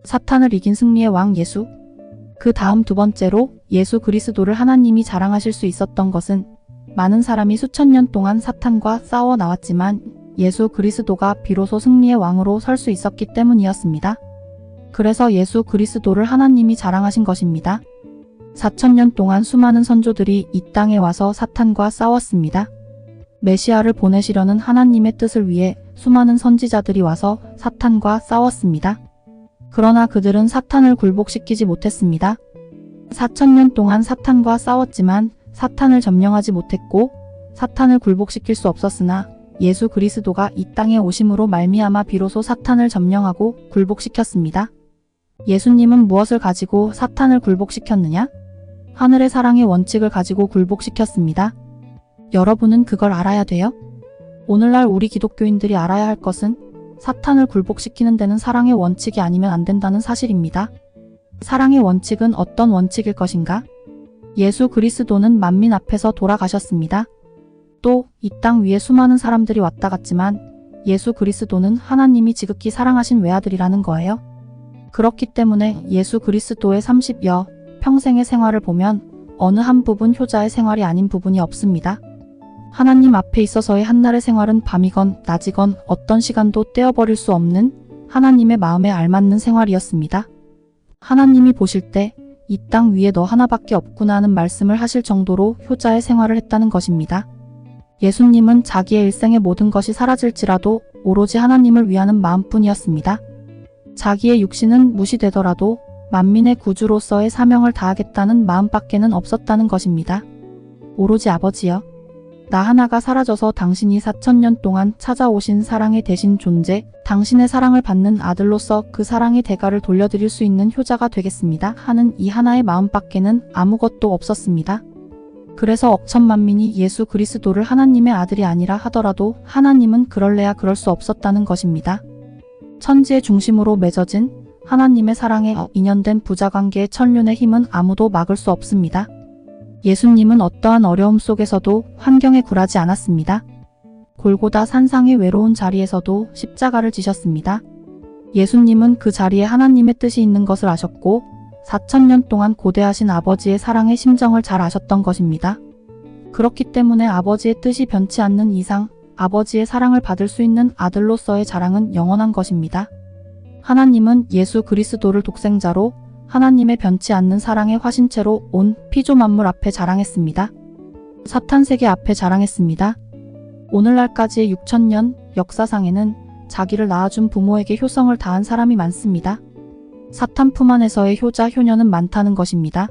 사탄을 이긴 승리의 왕 예수. 그 다음 두 번째로 예수 그리스도를 하나님이 자랑하실 수 있었던 것은 많은 사람이 수천 년 동안 사탄과 싸워 나왔지만 예수 그리스도가 비로소 승리의 왕으로 설 수 있었기 때문이었습니다. 그래서 예수 그리스도를 하나님이 자랑하신 것입니다. 4,000년 동안 수많은 선조들이 이 땅에 와서 사탄과 싸웠습니다. 메시아를 보내시려는 하나님의 뜻을 위해 수많은 선지자들이 와서 사탄과 싸웠습니다. 그러나 그들은 사탄을 굴복시키지 못했습니다. 4,000년 동안 사탄과 싸웠지만 사탄을 점령하지 못했고 사탄을 굴복시킬 수 없었으나 예수 그리스도가 이 땅에 오심으로 말미암아 비로소 사탄을 점령하고 굴복시켰습니다. 예수님은 무엇을 가지고 사탄을 굴복시켰느냐? 하늘의 사랑의 원칙을 가지고 굴복시켰습니다. 여러분은 그걸 알아야 돼요? 오늘날 우리 기독교인들이 알아야 할 것은 사탄을 굴복시키는 데는 사랑의 원칙이 아니면 안 된다는 사실입니다. 사랑의 원칙은 어떤 원칙일 것인가? 예수 그리스도는 만민 앞에서 돌아가셨습니다. 또 이 땅 위에 수많은 사람들이 왔다 갔지만 예수 그리스도는 하나님이 지극히 사랑하신 외아들이라는 거예요. 그렇기 때문에 예수 그리스도의 30여 평생의 생활을 보면 어느 한 부분 효자의 생활이 아닌 부분이 없습니다. 하나님 앞에 있어서의 한날의 생활은 밤이건 낮이건 어떤 시간도 떼어버릴 수 없는 하나님의 마음에 알맞는 생활이었습니다. 하나님이 보실 때 이 땅 위에 너 하나밖에 없구나 하는 말씀을 하실 정도로 효자의 생활을 했다는 것입니다. 예수님은 자기의 일생의 모든 것이 사라질지라도 오로지 하나님을 위하는 마음뿐이었습니다. 자기의 육신은 무시되더라도 만민의 구주로서의 사명을 다하겠다는 마음밖에는 없었다는 것입니다. 오로지 아버지여, 나 하나가 사라져서 당신이 4,000년 동안 찾아오신 사랑의 대신 존재, 당신의 사랑을 받는 아들로서 그 사랑의 대가를 돌려드릴 수 있는 효자가 되겠습니다 하는 이 하나의 마음밖에는 아무것도 없었습니다. 그래서 억천만민이 예수 그리스도를 하나님의 아들이 아니라 하더라도 하나님은 그럴래야 그럴 수 없었다는 것입니다. 천지의 중심으로 맺어진 하나님의 사랑에 인연된 부자관계의 천륜의 힘은 아무도 막을 수 없습니다. 예수님은 어떠한 어려움 속에서도 환경에 굴하지 않았습니다. 골고다 산상의 외로운 자리에서도 십자가를 지셨습니다. 예수님은 그 자리에 하나님의 뜻이 있는 것을 아셨고 4,000년 동안 고대하신 아버지의 사랑의 심정을 잘 아셨던 것입니다. 그렇기 때문에 아버지의 뜻이 변치 않는 이상 아버지의 사랑을 받을 수 있는 아들로서의 자랑은 영원한 것입니다. 하나님은 예수 그리스도를 독생자로 하나님의 변치 않는 사랑의 화신체로 온 피조 만물 앞에 자랑했습니다. 사탄 세계 앞에 자랑했습니다. 오늘날까지의 6,000년 역사상에는 자기를 낳아준 부모에게 효성을 다한 사람이 많습니다. 사탄 품 안에서의 효자 효녀는 많다는 것입니다.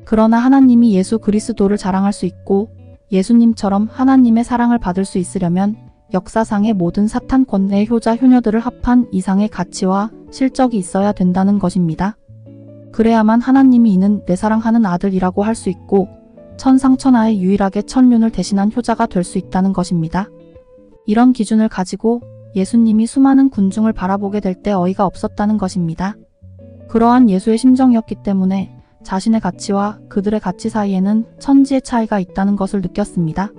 그러나 하나님이 예수 그리스도를 자랑할 수 있고 예수님처럼 하나님의 사랑을 받을 수 있으려면 역사상의 모든 사탄 권내의 효자 효녀들을 합한 이상의 가치와 실적이 있어야 된다는 것입니다. 그래야만 하나님이 이는 내 사랑하는 아들이라고 할 수 있고 천상천하에 유일하게 천륜을 대신한 효자가 될 수 있다는 것입니다. 이런 기준을 가지고 예수님이 수많은 군중을 바라보게 될 때 어이가 없었다는 것입니다. 그러한 예수의 심정이었기 때문에 자신의 가치와 그들의 가치 사이에는 천지의 차이가 있다는 것을 느꼈습니다.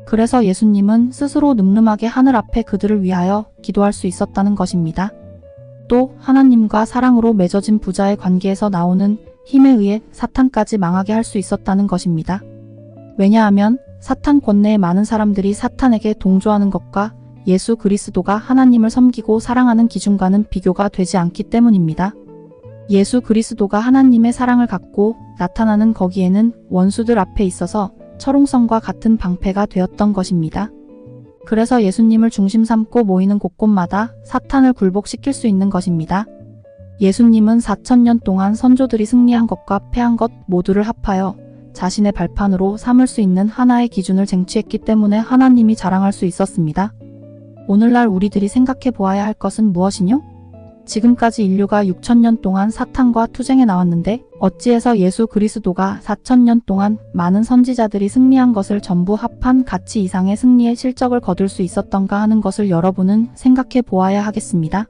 그래서 예수님은 스스로 늠름하게 하늘 앞에 그들을 위하여 기도할 수 있었다는 것입니다. 또 하나님과 사랑으로 맺어진 부자의 관계에서 나오는 힘에 의해 사탄까지 망하게 할 수 있었다는 것입니다. 왜냐하면 사탄 권내의 많은 사람들이 사탄에게 동조하는 것과 예수 그리스도가 하나님을 섬기고 사랑하는 기준과는 비교가 되지 않기 때문입니다. 예수 그리스도가 하나님의 사랑을 갖고 나타나는 거기에는 원수들 앞에 있어서 철옹성과 같은 방패가 되었던 것입니다. 그래서 예수님을 중심 삼고 모이는 곳곳마다 사탄을 굴복시킬 수 있는 것입니다. 예수님은 4,000년 동안 선조들이 승리한 것과 패한 것 모두를 합하여 자신의 발판으로 삼을 수 있는 하나의 기준을 쟁취했기 때문에 하나님이 자랑할 수 있었습니다. 오늘날 우리들이 생각해 보아야 할 것은 무엇이뇨? 지금까지 인류가 6,000년 동안 사탄과 투쟁해 나왔는데 어찌해서 예수 그리스도가 4,000년 동안 많은 선지자들이 승리한 것을 전부 합한 가치 이상의 승리의 실적을 거둘 수 있었던가 하는 것을 여러분은 생각해 보아야 하겠습니다.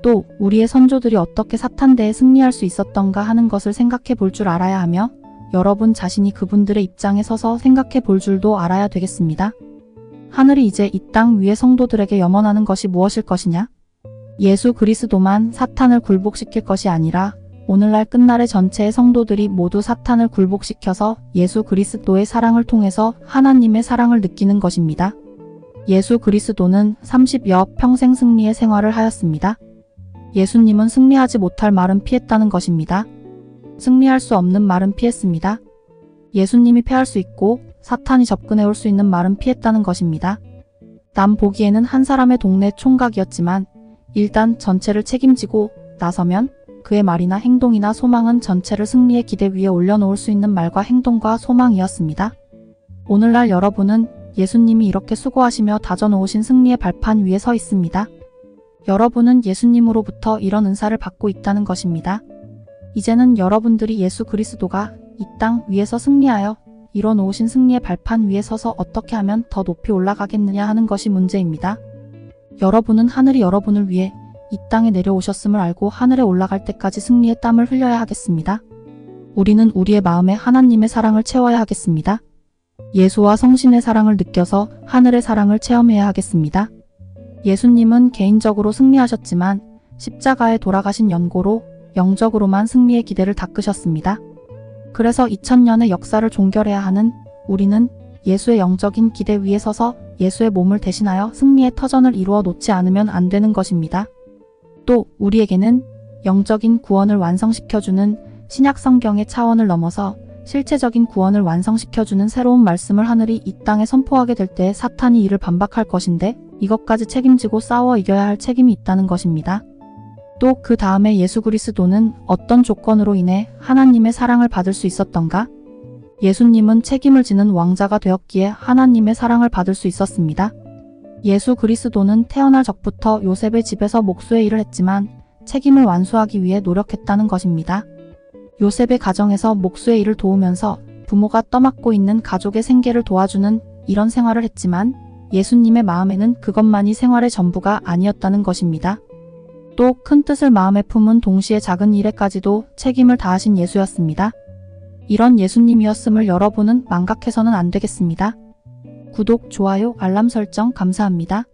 또 우리의 선조들이 어떻게 사탄대에 승리할 수 있었던가 하는 것을 생각해 볼 줄 알아야 하며 여러분 자신이 그분들의 입장에 서서 생각해 볼 줄도 알아야 되겠습니다. 하늘이 이제 이 땅 위의 성도들에게 염원하는 것이 무엇일 것이냐? 예수 그리스도만 사탄을 굴복시킬 것이 아니라 오늘날 끝날의 전체의 성도들이 모두 사탄을 굴복시켜서 예수 그리스도의 사랑을 통해서 하나님의 사랑을 느끼는 것입니다. 예수 그리스도는 30여 평생 승리의 생활을 하였습니다. 예수님은 승리하지 못할 말은 피했다는 것입니다. 승리할 수 없는 말은 피했습니다. 예수님이 패할 수 있고 사탄이 접근해 올 수 있는 말은 피했다는 것입니다. 남 보기에는 한 사람의 동네 총각이었지만 일단 전체를 책임지고 나서면 그의 말이나 행동이나 소망은 전체를 승리의 기대 위에 올려놓을 수 있는 말과 행동과 소망이었습니다. 오늘날 여러분은 예수님이 이렇게 수고하시며 다져놓으신 승리의 발판 위에 서 있습니다. 여러분은 예수님으로부터 이런 은사를 받고 있다는 것입니다. 이제는 여러분들이 예수 그리스도가 이 땅 위에서 승리하여 이뤄놓으신 승리의 발판 위에 서서 어떻게 하면 더 높이 올라가겠느냐 하는 것이 문제입니다. 여러분은 하늘이 여러분을 위해 이 땅에 내려오셨음을 알고 하늘에 올라갈 때까지 승리의 땀을 흘려야 하겠습니다. 우리는 우리의 마음에 하나님의 사랑을 채워야 하겠습니다. 예수와 성신의 사랑을 느껴서 하늘의 사랑을 체험해야 하겠습니다. 예수님은 개인적으로 승리하셨지만 십자가에 돌아가신 연고로 영적으로만 승리의 기대를 닦으셨습니다. 그래서 2000년의 역사를 종결해야 하는 우리는 예수의 영적인 기대 위에 서서 예수의 몸을 대신하여 승리의 터전을 이루어 놓지 않으면 안 되는 것입니다. 또 우리에게는 영적인 구원을 완성시켜주는 신약 성경의 차원을 넘어서 실체적인 구원을 완성시켜주는 새로운 말씀을 하늘이 이 땅에 선포하게 될 때 사탄이 이를 반박할 것인데 이것까지 책임지고 싸워 이겨야 할 책임이 있다는 것입니다. 또 그 다음에 예수 그리스도는 어떤 조건으로 인해 하나님의 사랑을 받을 수 있었던가? 예수님은 책임을 지는 왕자가 되었기에 하나님의 사랑을 받을 수 있었습니다. 예수 그리스도는 태어날 적부터 요셉의 집에서 목수의 일을 했지만 책임을 완수하기 위해 노력했다는 것입니다. 요셉의 가정에서 목수의 일을 도우면서 부모가 떠맡고 있는 가족의 생계를 도와주는 이런 생활을 했지만 예수님의 마음에는 그것만이 생활의 전부가 아니었다는 것입니다. 또 큰 뜻을 마음에 품은 동시에 작은 일에까지도 책임을 다하신 예수였습니다. 이런 예수님이었음을 여러분은 망각해서는 안 되겠습니다. 구독, 좋아요, 알람 설정 감사합니다.